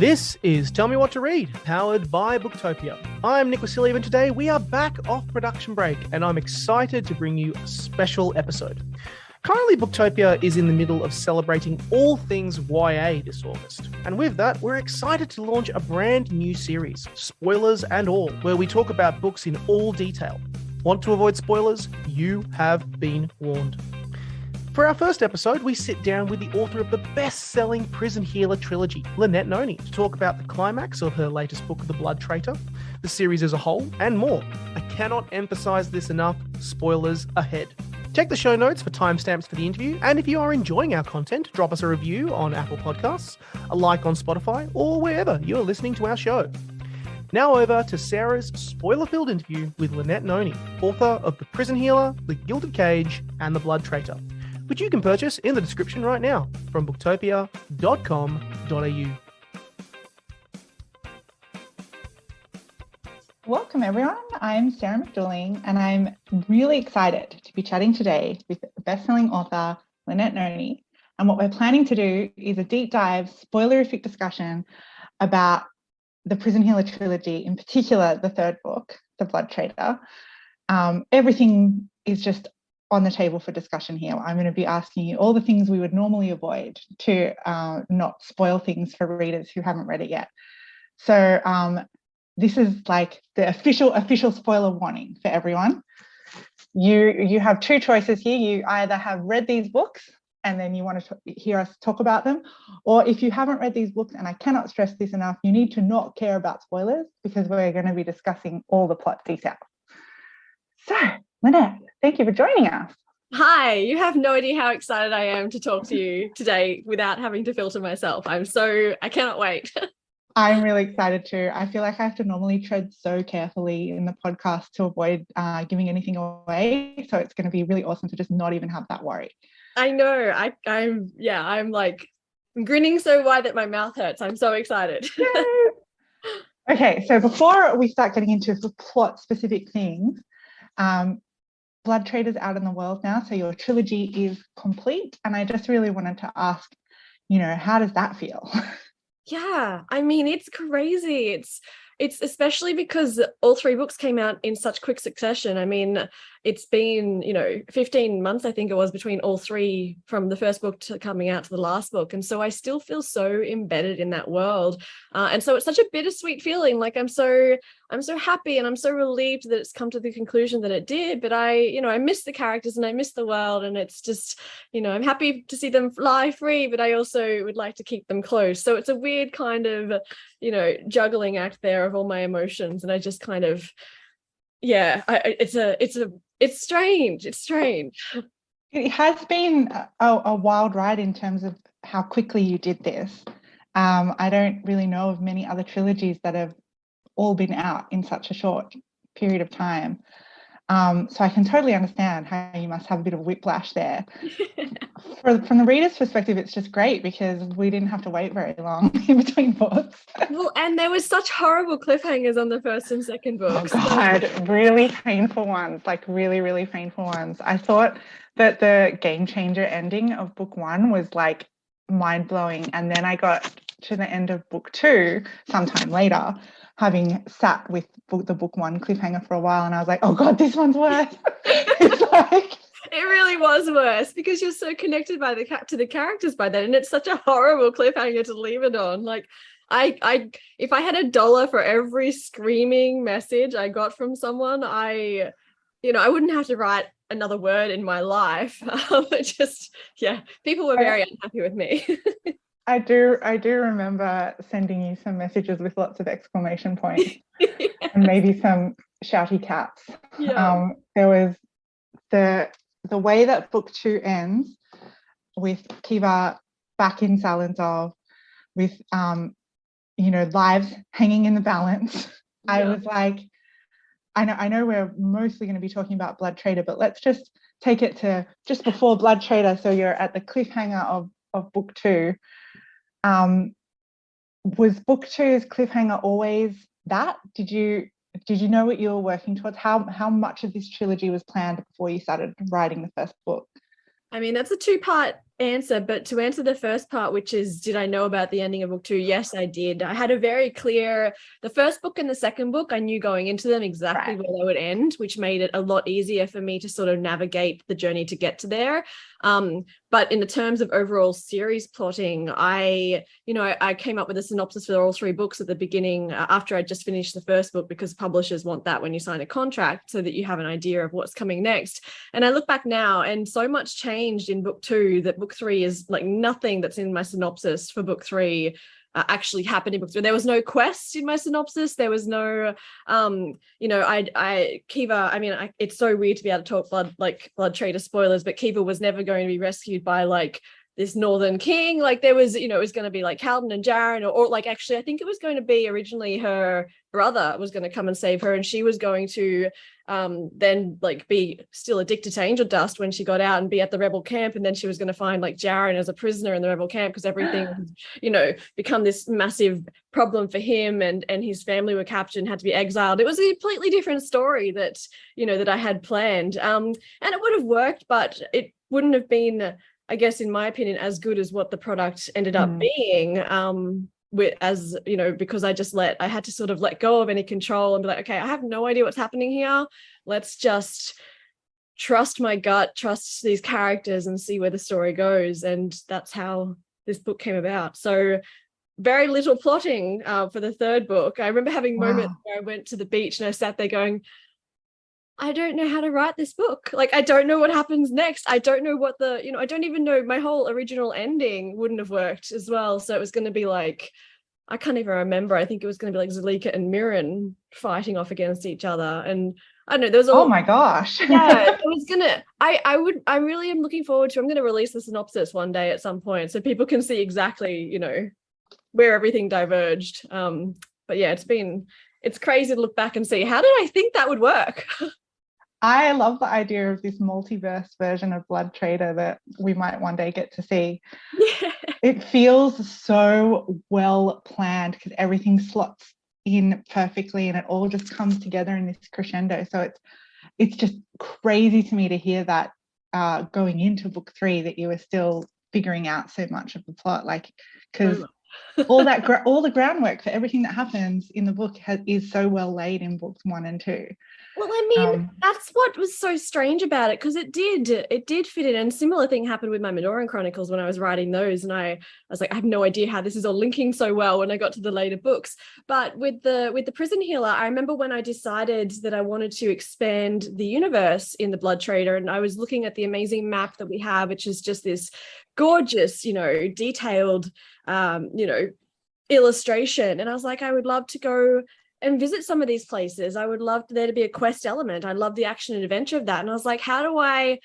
This is Tell Me What to Read, powered by Booktopia. I'm Nick Wasiliev, and today we are back off production break, and I'm excited to bring you a special episode. Currently, Booktopia is in the middle of celebrating all things YA this August. And with that, we're excited to launch a brand new series, spoilers and all, where we talk about books in all detail. Want to avoid spoilers? You have been warned. For our first episode, we sit down with the author of the best-selling Prison Healer Trilogy, Lynette Noni, to talk about the climax of her latest book, The Blood Traitor, the series as a whole, and more. I cannot emphasize this enough. Spoilers ahead. Check the show notes for timestamps for the interview, and if you are enjoying our content, drop us a review on Apple Podcasts, a like on Spotify, or wherever you're listening to our show. Now over to Sarah's spoiler-filled interview with Lynette Noni, author of The Prison Healer, The Gilded Cage, and The Blood Traitor, which you can purchase in the description right now from booktopia.com.au. Welcome everyone, I'm Sarah McDuling and I'm really excited to be chatting today with best-selling author Lynette Noni. And what we're planning to do is a deep dive, spoilerific discussion about the Prison Healer Trilogy, in particular the third book, The Blood Traitor. Everything is just on the table for discussion here. I'm going to be asking you all the things we would normally avoid to not spoil things for readers who haven't read it yet. So this is like the official spoiler warning for everyone. You have two choices here. You either have read these books and then you want to hear us talk about them, or if you haven't read these books, and I cannot stress this enough, you need to not care about spoilers because we're going to be discussing all the plot details. So, Lynette, thank you for joining us. Hi, you have no idea how excited I am to talk to you today without having to filter myself. I cannot wait. I'm really excited too. I feel like I have to normally tread so carefully in the podcast to avoid giving anything away. So it's going to be really awesome to just not even have that worry. I know. I'm grinning so wide that my mouth hurts. I'm so excited. Okay, so before we start getting into the plot specific things, Blood Traitor's out in the world now, so your trilogy is complete. And I just really wanted to ask, how does that feel? Yeah, I mean, it's crazy. It's especially because all three books came out in such quick succession. I mean, it's been, 15 months, I think it was, between all three, from the first book to coming out to the last book. And so I still feel so embedded in that world. And so it's such a bittersweet feeling. Like I'm so happy and I'm so relieved that it's come to the conclusion that it did. But I miss the characters and I miss the world. And it's just, I'm happy to see them fly free, but I also would like to keep them close. So it's a weird kind of, juggling act there of all my emotions. And I just kind of, it's strange. It's strange. It has been a wild ride in terms of how quickly you did this. I don't really know of many other trilogies that have all been out in such a short period of time. So I can totally understand how you must have a bit of whiplash there. From the reader's perspective, it's just great because we didn't have to wait very long in between books. Well, and there was such horrible cliffhangers on the first and second books. Oh God, really painful ones, like really, really painful ones. I thought that the game changer ending of book one was like mind-blowing. And then I got to the end of book two sometime later, having sat with the book one cliffhanger for a while, and I was like, oh God, this one's worse. It's like... It really was worse because you're so connected to the characters by then, and it's such a horrible cliffhanger to leave it on. Like, if I had $1 for every screaming message I got from someone, I wouldn't have to write another word in my life. People were very unhappy with me. I do remember sending you some messages with lots of exclamation points and maybe some shouty cats. Yeah. There was the way that book two ends with Kiva back in Salenzov with lives hanging in the balance. Yeah. I was like, I know we're mostly going to be talking about Blood Traitor, but let's just take it to just before Blood Traitor. So you're at the cliffhanger of book two. Was book two's cliffhanger always that? Did you know what you were working towards? How much of this trilogy was planned before you started writing the first book? I mean, that's a two-part answer, but to answer the first part, which is, did I know about the ending of book 2? Yes, I did. I had a very clear, the first book and the second book, I knew going into them exactly where they would end, which made it a lot easier for me to sort of navigate the journey to get to there. But in the terms of overall series plotting, I came up with a synopsis for all 3 books at the beginning after I just finished the first book, because publishers want that when you sign a contract so that you have an idea of what's coming next. And I look back now and so much changed in book 2 that book 3 is like nothing that's in my synopsis for book 3 actually happened in book 3. There was no quest in my synopsis. There was no, Kiva, it's so weird to be able to talk blood trader spoilers, but Kiva was never going to be rescued by like this northern king. Like there was, it was going to be like Halden and Jaren, or like, actually, I think it was going to be originally her brother was going to come and save her, and she was going to then like be still addicted to angel dust when she got out and be at the rebel camp, and then she was going to find like Jaren as a prisoner in the rebel camp because everything become this massive problem for him, and his family were captured and had to be exiled. It was a completely different story that that I had planned, and it would have worked, but it wouldn't have been, I guess, in my opinion, as good as what the product ended up being. Because I had to sort of let go of any control and be like, okay, I have no idea what's happening here. Let's just trust my gut, trust these characters, and see where the story goes. And that's how this book came about. So very little plotting for the third book. I remember having moments where I went to the beach and I sat there going, I don't know how to write this book. Like, I don't know what happens next. I don't know what I don't even know, my whole original ending wouldn't have worked as well. So it was going to be like, I can't even remember. I think it was going to be like Zalika and Mirren fighting off against each other. And I don't know, there was oh my gosh. Yeah, it was I really am looking forward to, I'm going to release the synopsis one day at some point so people can see exactly, where everything diverged. But yeah, it's crazy to look back and see, how did I think that would work? I love the idea of this multiverse version of Blood Trader that we might one day get to see. Yeah. It feels so well planned because everything slots in perfectly and it all just comes together in this crescendo. So it's just crazy to me to hear that going into book 3 that you were still figuring out so much of the plot, like, because all the groundwork for everything that happens in the book is so well laid in books 1 and 2. Well, I mean, that's what was so strange about it, because it did fit in. And similar thing happened with my Minoran Chronicles when I was writing those, and I was like, I have no idea how this is all linking so well when I got to the later books. But with the Prison Healer, I remember when I decided that I wanted to expand the universe in the Blood Trader, and I was looking at the amazing map that we have, which is just this gorgeous, detailed, illustration. And I was like, I would love to go and visit some of these places. I would love there to be a quest element. I love the action and adventure of that. And I was like, how do I,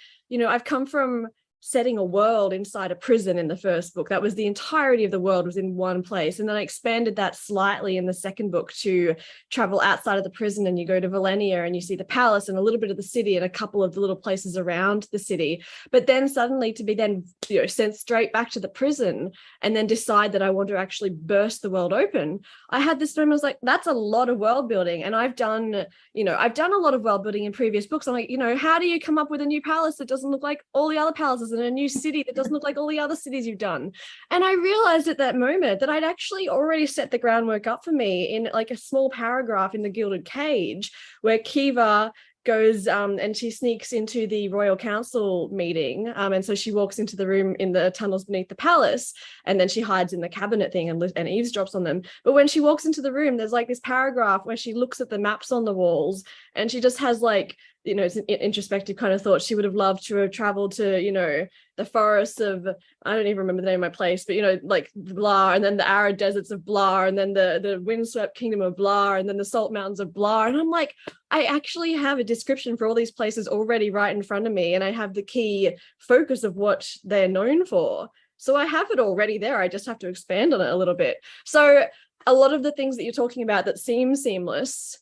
I've come from setting a world inside a prison in the first book. That was the entirety of the world was in one place. And then I expanded that slightly in the second book to travel outside of the prison, and you go to Valenia and you see the palace and a little bit of the city and a couple of the little places around the city. But then suddenly to be then sent straight back to the prison and then decide that I want to actually burst the world open. I had this moment, I was like, that's a lot of world building. And I've done a lot of world building in previous books. I'm like, how do you come up with a new palace that doesn't look like all the other palaces, and a new city that doesn't look like all the other cities you've done? And I realized at that moment that I'd actually already set the groundwork up for me in like a small paragraph in the Gilded Cage, where Kiva goes and she sneaks into the Royal Council meeting, and so she walks into the room in the tunnels beneath the palace, and then she hides in the cabinet thing and eavesdrops on them. But when she walks into the room, there's like this paragraph where she looks at the maps on the walls, and she just has like, it's an introspective kind of thought. She would have loved to have traveled to, the forests of, I don't even remember the name of my place, but, like blah, and then the arid deserts of blah, and then the windswept kingdom of blah, and then the salt mountains of blah. And I'm like, I actually have a description for all these places already right in front of me, and I have the key focus of what they're known for. So I have it already there. I just have to expand on it a little bit. So a lot of the things that you're talking about that seem seamless,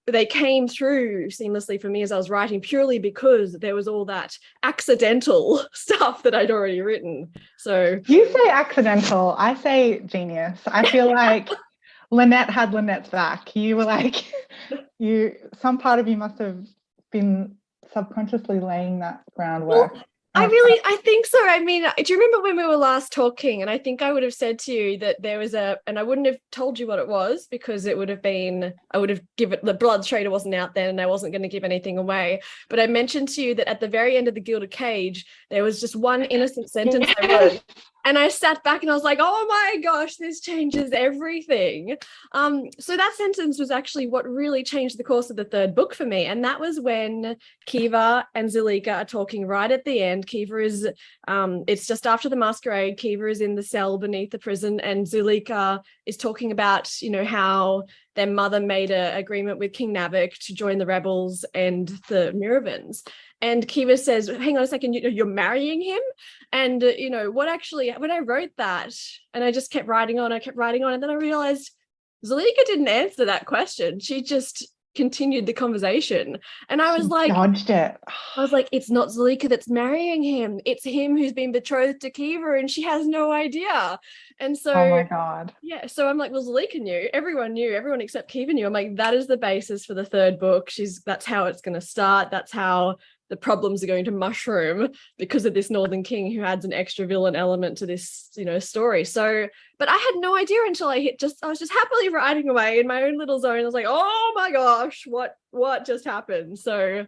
they came through seamlessly for me as I was writing, purely because there was all that accidental stuff that I'd already written. So you say accidental, I say genius. I feel like Lynette had Lynette's back. You were like, some part of you must have been subconsciously laying that groundwork. Well, I think so. I mean, do you remember when we were last talking? And I think I would have said to you that there was and I wouldn't have told you what it was because it would have been, I would have given, the Blood Trader wasn't out then and I wasn't going to give anything away. But I mentioned to you that at the very end of The Gilded Cage, there was just one innocent sentence I wrote. And I sat back and I was like, oh my gosh, this changes everything. So that sentence was actually what really changed the course of the third book for me. And that was when Kiva and Zulika are talking right at the end. Kiva is, it's just after the masquerade. Kiva is in the cell beneath the prison and Zulika is talking about, you know, how their mother made an agreement with King Navik to join the rebels and the Miravans. And Kiva says, hang on a second, you're marrying him? And, you know, when I wrote that, and I just kept writing on, and then I realized Zulika didn't answer that question. She just continued the conversation. And I was like, dodged it. I was like, it's not Zulika that's marrying him. It's him who's been betrothed to Kiva and she has no idea. And so, oh my God. Yeah. So I'm like, well, Zulika knew, everyone except Kiva knew. I'm like, that is the basis for the third book. That's how it's going to start. That's how the problems are going to mushroom because of this Northern King who adds an extra villain element to this, you know, story. So, but I had no idea until I was just happily writing away in my own little zone. I was like, oh my gosh, what just happened? So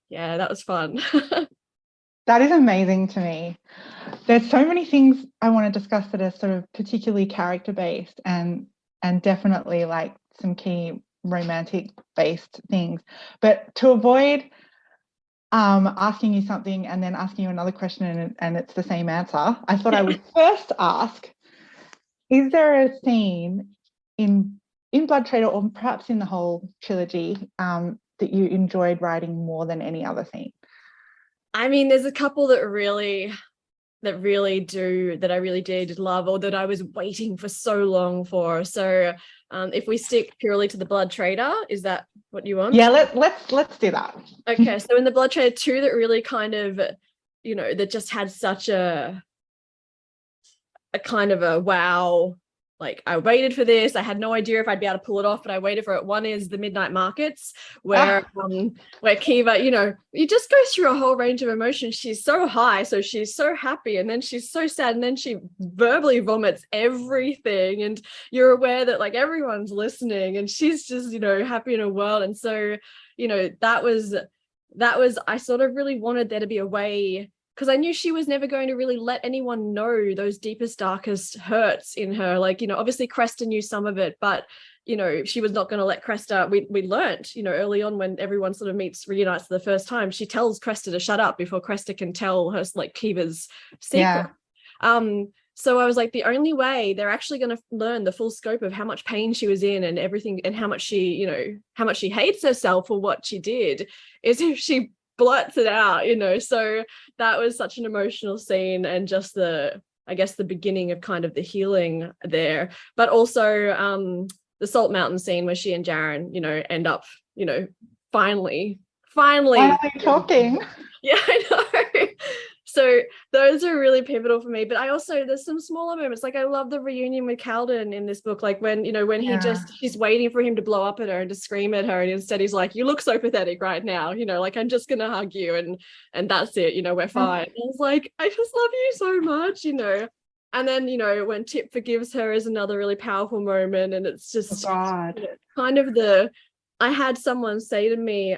yeah, that was fun. That is amazing to me. There's so many things I want to discuss that are sort of particularly character-based and definitely like some key romantic-based things. But to avoid asking you something and then asking you another question and it's the same answer, I thought I would first ask, is there a scene in Blood Trader or perhaps in the whole trilogy that you enjoyed writing more than any other scene? I mean, there's a couple that I really did love, or that I was waiting for so long for. So if we stick purely to the Blood Trader, is that what you want? Yeah, let's do that. Okay, so in the Blood Trader 2, that really kind of, you know, that just had such a kind of a wow, like I waited for this. I had no idea if I'd be able to pull it off, but I waited for it. One is the Midnight Markets, where Kiva, you know, you just go through a whole range of emotions. She's so high, so she's so happy, and then she's so sad, and then she verbally vomits everything, and you're aware that like everyone's listening, and she's just, you know, happy in her world. And so, you know, that was I sort of really wanted there to be a way, because I knew she was never going to really let anyone know those deepest, darkest hurts in her. Like, you know, obviously Cresta knew some of it, but, you know, she was not going to let Cresta, we learnt, you know, early on when everyone sort of reunites for the first time, she tells Cresta to shut up before Cresta can tell her, like, Kiva's secret. Yeah. So I was like, the only way they're actually going to learn the full scope of how much pain she was in and everything, and how much she, you know, how much she hates herself for what she did, is if she blurts it out, you know. So that was such an emotional scene, and just the beginning of kind of the healing there. But also the Salt Mountain scene where she and Jaren, you know, end up, you know, finally talking. Yeah, I know. So those are really pivotal for me. But I also, there's some smaller moments. Like I love the reunion with Calden in this book. Like when, you know, when she's waiting for him to blow up at her and to scream at her. And instead he's like, you look so pathetic right now. You know, like, I'm just going to hug you and that's it. You know, we're fine. And I was like, I just love you so much, you know. And then, you know, when Tip forgives her is another really powerful moment. And it's just you know, kind of I had someone say to me,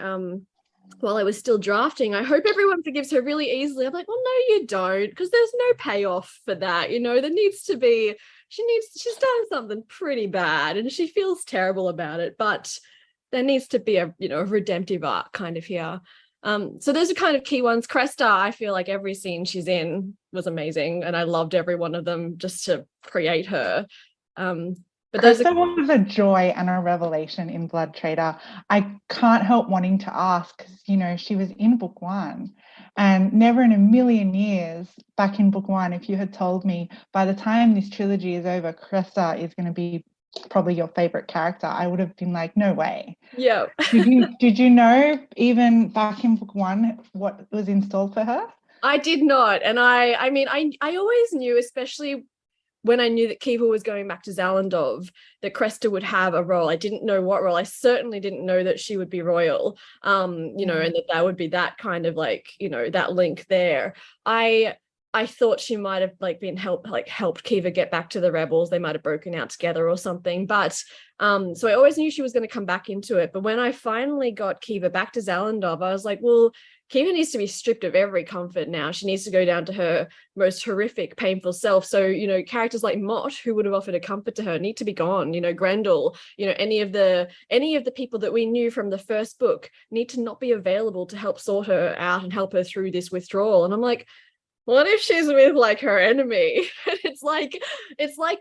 while I was still drafting, I hope everyone forgives her really easily. I'm like, well, no, you don't, because there's no payoff for that. You know, there needs to be, she's done something pretty bad and she feels terrible about it, but there needs to be a, you know, a redemptive arc kind of here. So those are kind of key ones. Cresta, I feel like every scene she's in was amazing, and I loved every one of them just to create her. But Cresta was a joy and a revelation in Blood Trader. I can't help wanting to ask, because, you know, she was in book one, and never in a million years back in book one, if you had told me by the time this trilogy is over, Cresta is going to be probably your favorite character, I would have been like, no way. Yeah. Did you know even back in book one what was in store for her? I did not. And I mean, I always knew, especially when I knew that Kiva was going back to Zalandov, that Cresta would have a role. I didn't know what role. I certainly didn't know that she would be royal, you know, and that would be that kind of like, you know, that link there. I thought she might have like been helped Kiva get back to the rebels. They might have broken out together or something. But so I always knew she was going to come back into it. But when I finally got Kiva back to Zalandov, I was like, well, Kiva needs to be stripped of every comfort now. She needs to go down to her most horrific, painful self. So, you know, characters like Mott, who would have offered a comfort to her, need to be gone. You know, Grendel, you know, any of the people that we knew from the first book need to not be available to help sort her out and help her through this withdrawal. And I'm like, what if she's with like her enemy? It's like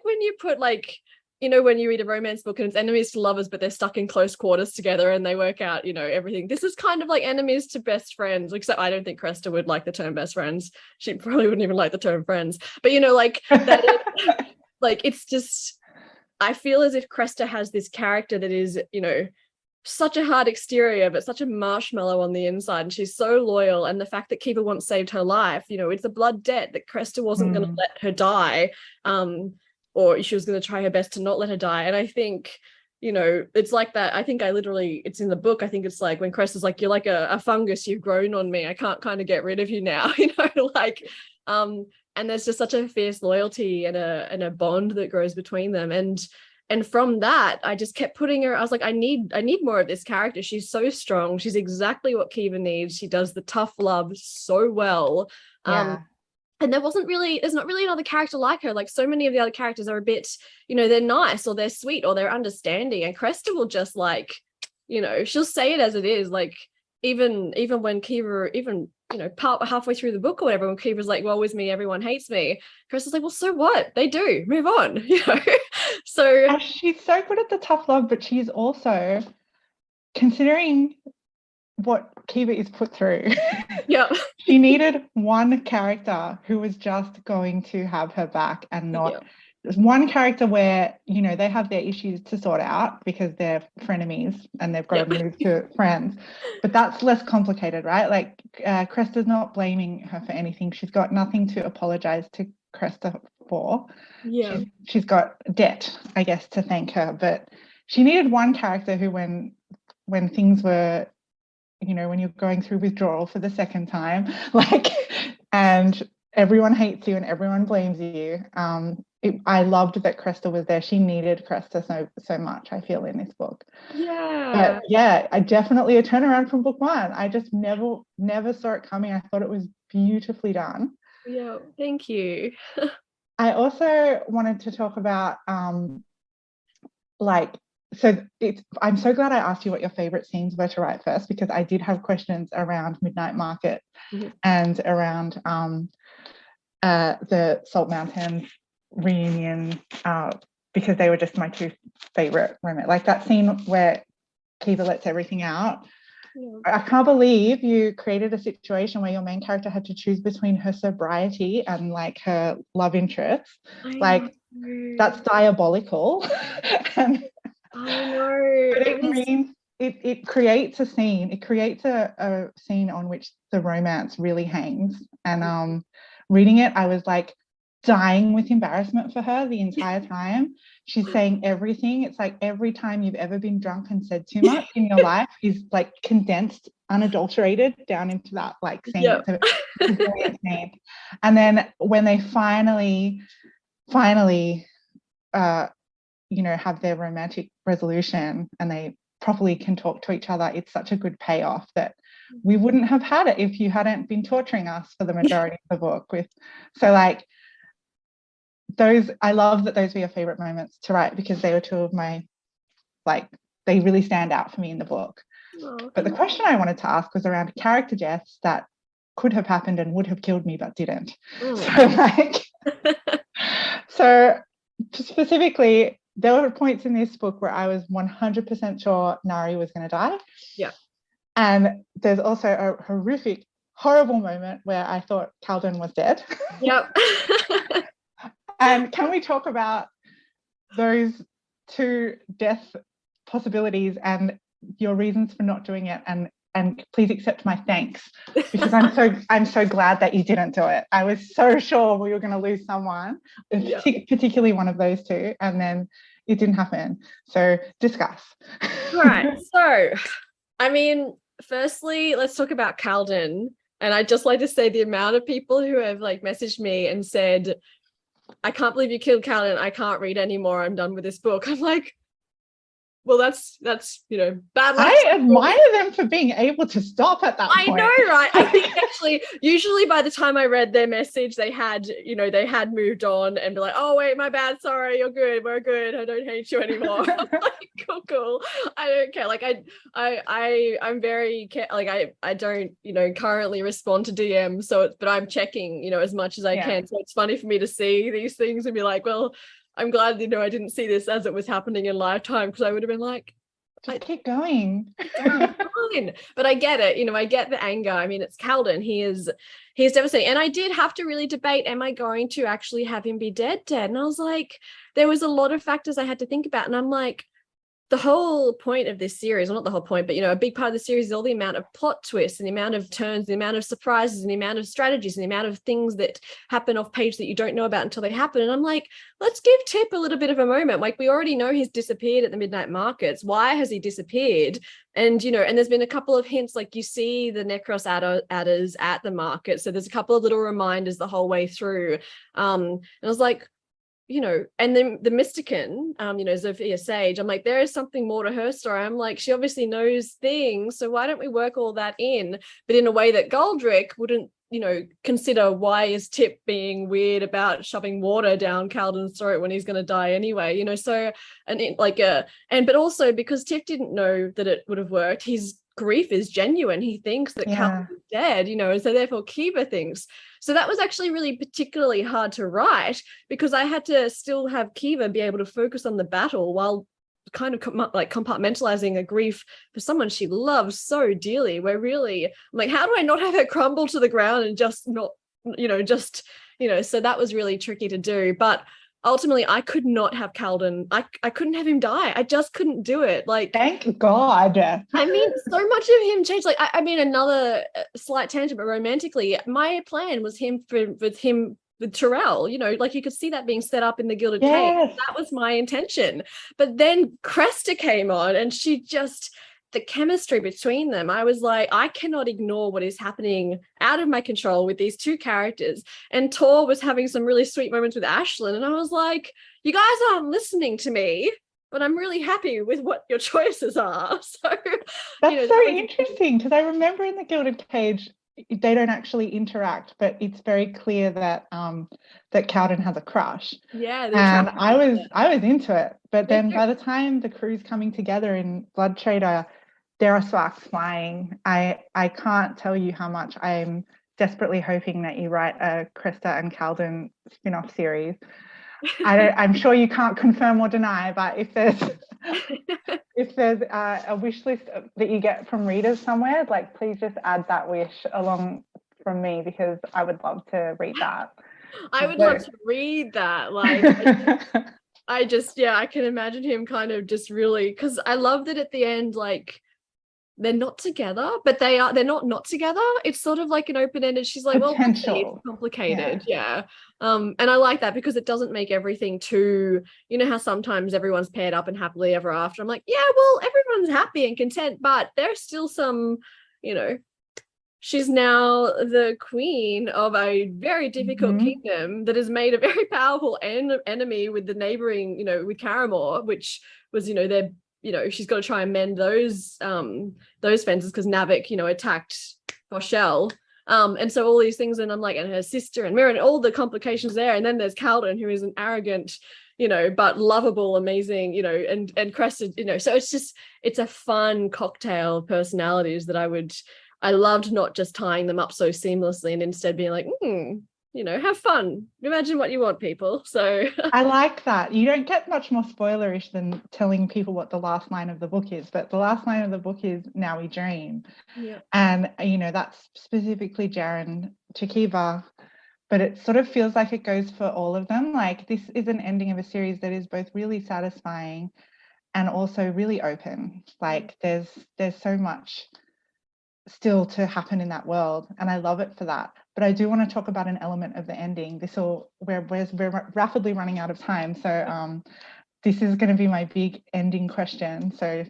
when you put like, you know, when you read a romance book and it's enemies to lovers, but they're stuck in close quarters together and they work out, you know, everything. This is kind of like enemies to best friends, except I don't think Cresta would like the term best friends. She probably wouldn't even like the term friends. But, you know, like that, like, it's just, I feel as if Cresta has this character that is, you know, such a hard exterior, but such a marshmallow on the inside. And she's so loyal. And the fact that Kiva once saved her life, you know, it's a blood debt that Cresta wasn't going to let her die. Or she was going to try her best to not let her die. And I think, you know, it's like that. I think it's in the book. I think it's like when Cresta's like, you're like a fungus, you've grown on me. I can't kind of get rid of you now, you know, like, and there's just such a fierce loyalty and a bond that grows between them. And from that, I just kept putting her, I was like, I need more of this character. She's so strong. She's exactly what Kiva needs. She does the tough love so well. Yeah. And there's not really another character like her. Like so many of the other characters are a bit, you know, they're nice or they're sweet or they're understanding. And Cresta will just like, you know, she'll say it as it is. Like even when Kiva, even, you know, halfway through the book or whatever, when Kiva's like, woe is me, everyone hates me. Cresta's like, well, so what? They do. Move on, you know. So and she's so good at the tough love, but she's also, considering what Kiva is put through, yeah, she needed one character who was just going to have her back and not one character where, you know, they have their issues to sort out because they're frenemies and they've got to move to friends. But that's less complicated, right? Like Cresta's not blaming her for anything. She's got nothing to apologize to Cresta for. Yeah. She's got debt, I guess, to thank her. But she needed one character who, when things were, you know, when you're going through withdrawal for the second time, like, and everyone hates you and everyone blames you. I loved that Cresta was there. She needed Cresta so much, I feel, in this book. Yeah. But yeah, I definitely a turnaround from book one. I just never saw it coming. I thought it was beautifully done. Yeah, thank you. I also wanted to talk about I'm so glad I asked you what your favorite scenes were to write first, because I did have questions around Midnight Market and around the Salt Mountains reunion, because they were just my two favorite moments. Like that scene where Kiva lets everything out. I can't believe you created a situation where your main character had to choose between her sobriety and like her love interest. Like that's diabolical. And I know. but it creates a scene. It creates a scene on which the romance really hangs. And reading it, I was like dying with embarrassment for her the entire time. She's saying everything. It's like every time you've ever been drunk and said too much in your life is like condensed, unadulterated down into that like scene. Yep. It's a brilliant scene. And then when they finally you know, have their romantic resolution and they properly can talk to each other, it's such a good payoff that we wouldn't have had it if you hadn't been torturing us for the majority of the book with. So like those, I love that those were your favorite moments to write, because they were two of my, like, they really stand out for me in the book. But the question I wanted to ask was around character deaths that could have happened and would have killed me but didn't. So specifically, there were points in this book where I was 100% sure Nari was going to die. Yeah. And there's also a horrific, horrible moment where I thought Calvin was dead. Yep. And can we talk about those two death possibilities and your reasons for not doing it? And and please accept my thanks, because I'm so glad that you didn't do it. I was so sure we were going to lose someone, particularly one of those two, and then it didn't happen. So discuss. Right. So, I mean, firstly, let's talk about Calden. And I'd just like to say the amount of people who have like messaged me and said, I can't believe you killed Calden. I can't read anymore. I'm done with this book. I'm like, well, that's bad luck. I admire them for being able to stop at that point. I know, right? I think actually, usually by the time I read their message, they had moved on and be like, oh wait, my bad, sorry, you're good, we're good, I don't hate you anymore. I'm like, cool. I don't care. Like I'm very like I don't currently respond to DMs, but I'm checking as much as I can. So it's funny for me to see these things and be like, well, I'm glad I didn't see this as it was happening in lifetime, because I would have been like, just keep going. Fine. But I get it. I get the anger. I mean, it's Calden. He is devastating. And I did have to really debate, am I going to actually have him be dead? And I was like, there was a lot of factors I had to think about. And I'm like, the whole point of this series, well, not the whole point, but a big part of the series is all the amount of plot twists and the amount of turns, the amount of surprises and the amount of strategies and the amount of things that happen off page that you don't know about until they happen. And I'm like, let's give Tip a little bit of a moment. Like, we already know he's disappeared at the midnight markets. Why has he disappeared? And and there's been a couple of hints, like you see the Necros adders at the market, so there's a couple of little reminders the whole way through. And I was like, and then the Mystican, Zofia Sage, I'm like, there is something more to her story. I'm like, she obviously knows things, so why don't we work all that in, but in a way that Goldrick wouldn't, consider, why is Tip being weird about shoving water down Calden's throat when he's going to die anyway, so, but also because Tip didn't know that it would have worked, his grief is genuine. He thinks that Calden is dead, and so therefore Kiva thinks. So that was actually really particularly hard to write, because I had to still have Kiva be able to focus on the battle while kind of compartmentalizing a grief for someone she loves so dearly, where really I'm like, how do I not have her crumble to the ground and just not, so that was really tricky to do. But ultimately, I could not have Calden. I couldn't have him die. I just couldn't do it. Like, thank God. I mean, so much of him changed. Like, I mean, another slight tangent, but romantically, my plan was with Terrell. Like, you could see that being set up in the Gilded Cage. That was my intention. But then Cresta came on, and the chemistry between them, I was like, I cannot ignore what is happening out of my control with these two characters. And Tor was having some really sweet moments with Ashlyn, and I was like, you guys aren't listening to me, but I'm really happy with what your choices are. So that's so interesting, because I remember in the Gilded Cage they don't actually interact, but it's very clear that that Calden has a crush. Yeah, and I was into it, but then by the time the crew's coming together in Blood Trader, there are sparks flying. I can't tell you how much I'm desperately hoping that you write a Cresta and Calden spin-off series. I'm sure you can't confirm or deny, but if there's a wish list that you get from readers somewhere, like, please just add that wish along from me, because I would love to read that. I would love to read that. Like, I can imagine him kind of just really, because I love that at the end, like, they're not together, but they're not together. It's sort of like an open-ended, she's like, potential. Well, it's complicated. Yeah. And I like that, because it doesn't make everything too, how sometimes everyone's paired up and happily ever after. I'm like, yeah, well, everyone's happy and content, but there's still some, she's now the queen of a very difficult kingdom that has made a very powerful enemy with the neighboring, with Caramore, which was, their, she's got to try and mend those fences, because Navik, attacked Rochelle. And so all these things, and I'm like, and her sister and Mira, and all the complications there. And then there's Calden, who is an arrogant, but lovable, amazing, and Crested, so it's a fun cocktail of personalities that I loved not just tying them up so seamlessly, and instead being like, have fun. Imagine what you want, people. So I like that. You don't get much more spoilerish than telling people what the last line of the book is, but the last line of the book is "Now we dream." Yeah. And that's specifically Jaren to Kiva, but it sort of feels like it goes for all of them. Like, this is an ending of a series that is both really satisfying and also really open. Like, there's so much still to happen in that world, and I love it for that. But I do want to talk about an element of the ending. We're rapidly running out of time, so this is going to be my big ending question. So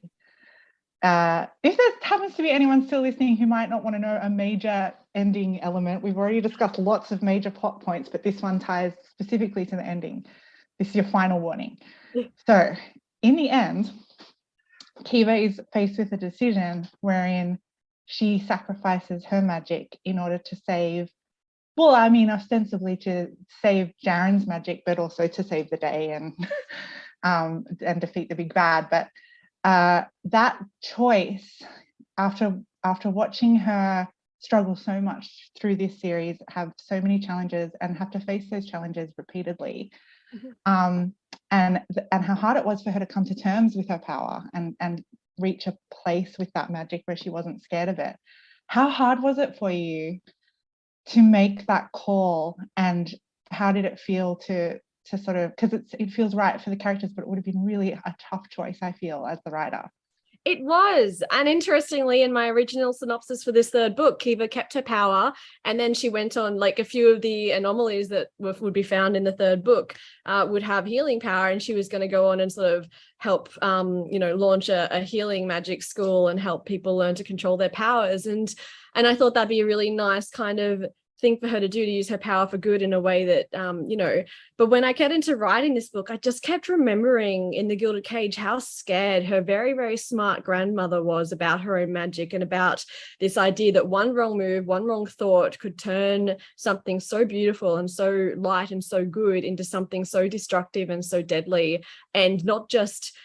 if there happens to be anyone still listening who might not want to know a major ending element, we've already discussed lots of major plot points, but this one ties specifically to the ending. This is your final warning. So in the end, Kiva is faced with a decision wherein she sacrifices her magic in order to save, well, I mean, ostensibly to save Jaren's magic, but also to save the day and defeat the big bad. But that choice, after watching her struggle so much through this series, have so many challenges and have to face those challenges repeatedly, and how hard it was for her to come to terms with her power and reach a place with that magic where she wasn't scared of it. How hard was it for you to make that call, and how did it feel to sort of, because it feels right for the characters, but it would have been really a tough choice, I feel, as the writer. It was. And interestingly, in my original synopsis for this third book, Kiva kept her power, and then she went on, like, a few of the anomalies that would be found in the third book would have healing power, and she was going to go on and sort of help launch a healing magic school and help people learn to control their powers. And I thought that'd be a really nice kind of thing for her to do, to use her power for good in a way that but when I get into writing this book, I just kept remembering in The Gilded Cage how scared her very, very smart grandmother was about her own magic, and about this idea that one wrong move, one wrong thought could turn something so beautiful and so light and so good into something so destructive and so deadly, and not just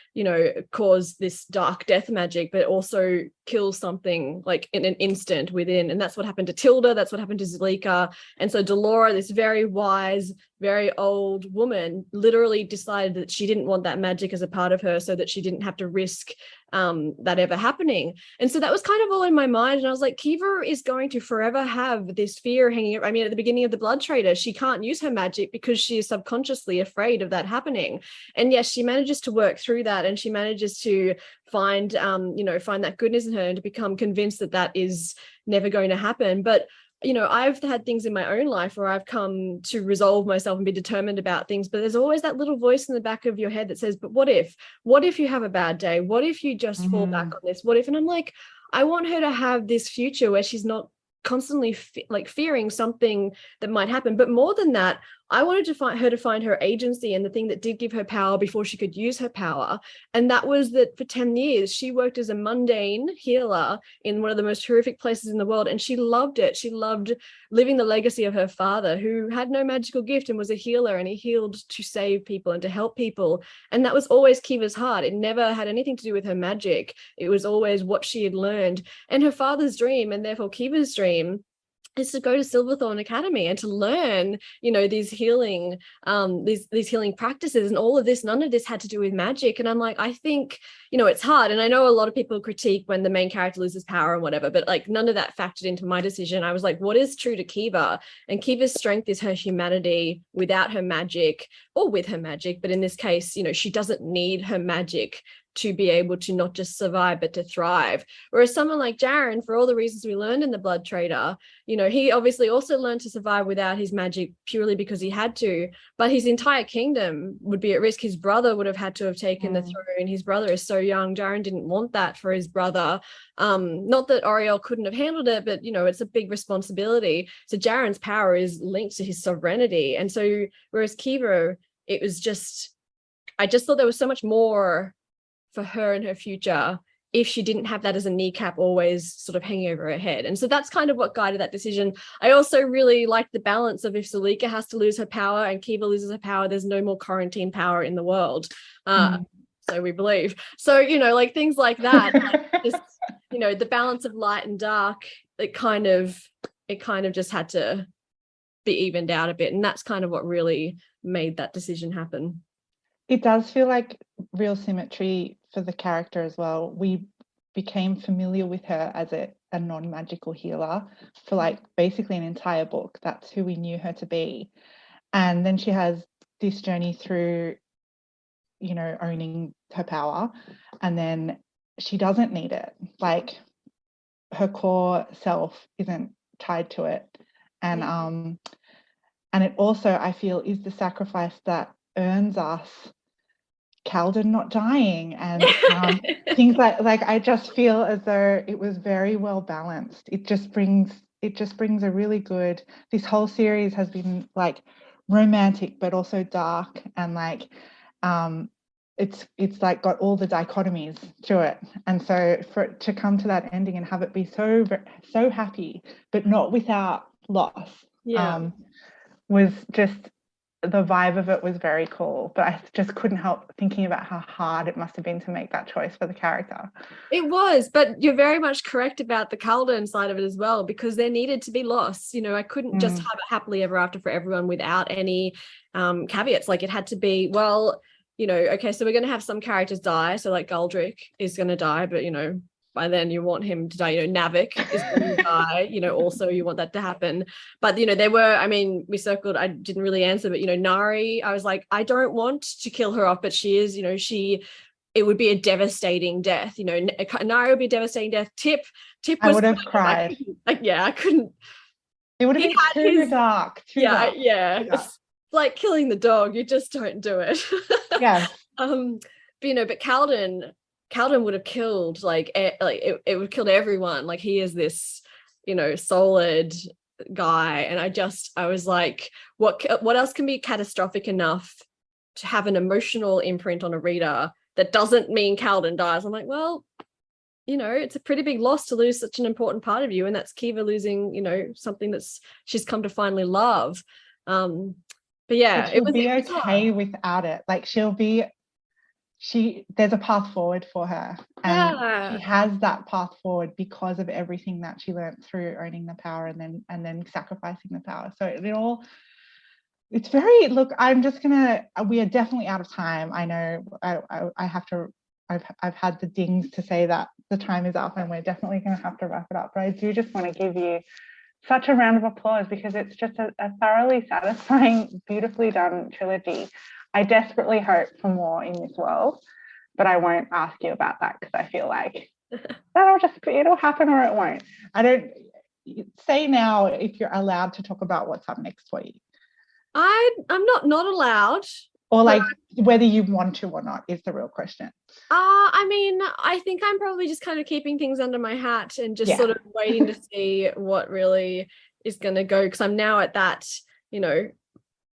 cause this dark death magic, but also kill something like in an instant within. And that's what happened to Tilda, that's what happened to Zalika. And so Delora, this very wise, very old woman, literally decided that she didn't want that magic as a part of her, so that she didn't have to risk that ever happening. And so that was kind of all in my mind, and I was like, Kiva is going to forever have this fear hanging. I mean, at the beginning of The Blood Trader, she can't use her magic because she is subconsciously afraid of that happening. And yes, she manages to work through that, and she manages to find that goodness in her, and to become convinced that that is never going to happen. But I've had things in my own life where I've come to resolve myself and be determined about things, but there's always that little voice in the back of your head that says, but what if you have a bad day? What if you just fall back on this? What if? And I'm like, I want her to have this future where she's not constantly fearing something that might happen. But more than that, I wanted to find her agency and the thing that did give her power before she could use her power. And that was that for 10 years, she worked as a mundane healer in one of the most horrific places in the world. And she loved it. She loved living the legacy of her father, who had no magical gift and was a healer, and he healed to save people and to help people. And that was always Kiva's heart. It never had anything to do with her magic. It was always what she had learned. And her father's dream, and therefore Kiva's dream, is to go to Silverthorn Academy and to learn, these healing, these healing practices, and all of this. None of this had to do with magic. And I'm like, I think, it's hard. And I know a lot of people critique when the main character loses power and whatever, but like none of that factored into my decision. I was like, what is true to Kiva? And Kiva's strength is her humanity without her magic, or with her magic. But in this case, she doesn't need her magic to be able to not just survive, but to thrive. Whereas someone like Jaren, for all the reasons we learned in The Blood Trader, he obviously also learned to survive without his magic purely because he had to, but his entire kingdom would be at risk. His brother would have had to have taken the throne. His brother is so young. Jaren didn't want that for his brother. Not that Oriel couldn't have handled it, but it's a big responsibility. So Jaren's power is linked to his sovereignty. And so whereas Kiva, it was just, I just thought there was so much more for her and her future if she didn't have that as a kneecap always sort of hanging over her head. And so that's kind of what guided that decision. I also really liked the balance of, if Zalika has to lose her power and Kiva loses her power, there's no more quarantine power in the world. So we believe. So, like things like that, like just, the balance of light and dark, it kind of just had to be evened out a bit. And that's kind of what really made that decision happen. It does feel like real symmetry for the character as well. We became familiar with her as a non-magical healer for like basically an entire book. That's who we knew her to be. And then she has this journey through, owning her power, and then she doesn't need it. Like, her core self isn't tied to it. And it also, I feel, is the sacrifice that earns us Calden not dying and things like I just feel as though it was very well balanced. It just brings a really good, this whole series has been like romantic but also dark, and like it's like got all the dichotomies to it. And so for it to come to that ending and have it be so happy but not without loss, was just, the vibe of it was very cool. But I just couldn't help thinking about how hard it must have been to make that choice for the character. It was, but you're very much correct about the Calden side of it as well, because there needed to be loss. You know, I couldn't just have it happily ever after for everyone without any caveats. Like, it had to be, well, you know, okay, so we're going to have some characters die. So like Galdrick is going to die, but, you know, by then you want him to die. You know, Navik is going to die, you know, also you want that to happen. But, you know, there were, I mean, we circled, I didn't really answer, but, you know, Nari, I was like, I don't want to kill her off, but she is, you know, it would be a devastating death. You know, Nari would be a devastating death. Tip was, I would have cried. I couldn't. It would have been too dark. Yeah. It's like killing the dog. You just don't do it. Yeah. But, you know, but Calden would have killed, like it would have killed everyone. Like, he is this, you know, solid guy. And I was like, what else can be catastrophic enough to have an emotional imprint on a reader that doesn't mean Calden dies? I'm like, well, you know, it's a pretty big loss to lose such an important part of you. And that's Kiva losing, you know, something she's come to finally love. But yeah, it would be okay without it. Like, there's a path forward for her, and she has that path forward because of everything that she learned through owning the power and then sacrificing the power. So it's very, look, we are definitely out of time. I know I have to, I've had the dings to say that the time is up and we're definitely going to have to wrap it up, but I do just want to give you such a round of applause, because it's just a thoroughly satisfying, beautifully done trilogy. I desperately hope for more in this world, but I won't ask you about that because I feel like it'll happen or it won't. I don't say now if you're allowed to talk about what's up next for you. I'm not allowed. Or like whether you want to or not is the real question. I mean, I think I'm probably just kind of keeping things under my hat and just sort of waiting to see what really is going to go, because I'm now at that, you know,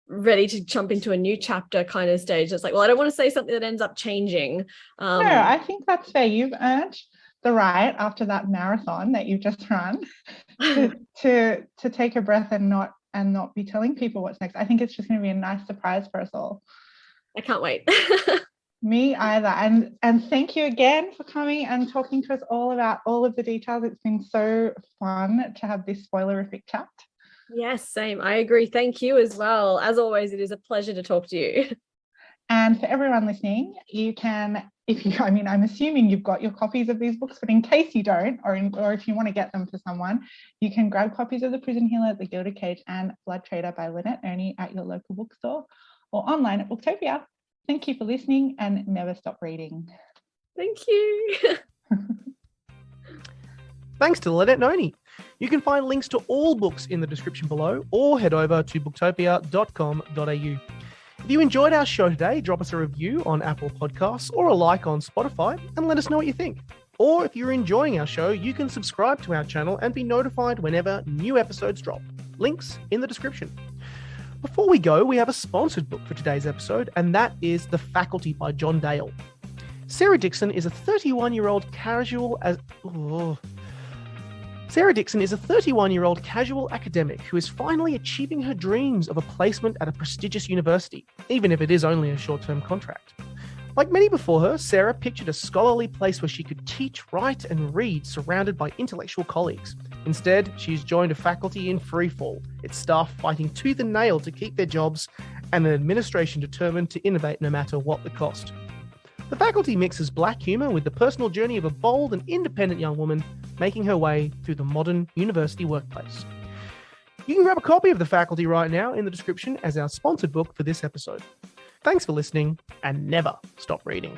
ready to jump into a new chapter kind of stage. It's like, well, I don't want to say something that ends up changing. No, I think that's fair. You've earned the right after that marathon that you've just run to take a breath and not be telling people what's next. I think it's just going to be a nice surprise for us all. I can't wait. Me either. And thank you again for coming and talking to us all about all of the details. It's been so fun to have this spoilerific chat. Yes, same. I agree. Thank you as well. As always, it is a pleasure to talk to you. And for everyone listening, you can, I'm assuming you've got your copies of these books, but in case you don't, or if you want to get them for someone, you can grab copies of The Prison Healer, The Gilded Cage, and Blood Trader by Lynette Noni at your local bookstore or online at Booktopia. Thank you for listening and never stop reading. Thank you. Thanks to Lynette Noni. You can find links to all books in the description below, or head over to booktopia.com.au. If you enjoyed our show today, drop us a review on Apple Podcasts or a like on Spotify and let us know what you think. Or if you're enjoying our show, you can subscribe to our channel and be notified whenever new episodes drop. Links in the description. Before we go, we have a sponsored book for today's episode, and that is The Faculty by John Dale. Sarah Dixon is a 31-year-old casual academic who is finally achieving her dreams of a placement at a prestigious university, even if it is only a short-term contract. Like many before her, Sarah pictured a scholarly place where she could teach, write, and read surrounded by intellectual colleagues. Instead, she's joined a faculty in freefall, its staff fighting tooth and nail to keep their jobs, and an administration determined to innovate no matter what the cost. The Faculty mixes black humour with the personal journey of a bold and independent young woman making her way through the modern university workplace. You can grab a copy of The Faculty right now in the description as our sponsored book for this episode. Thanks for listening, and never stop reading.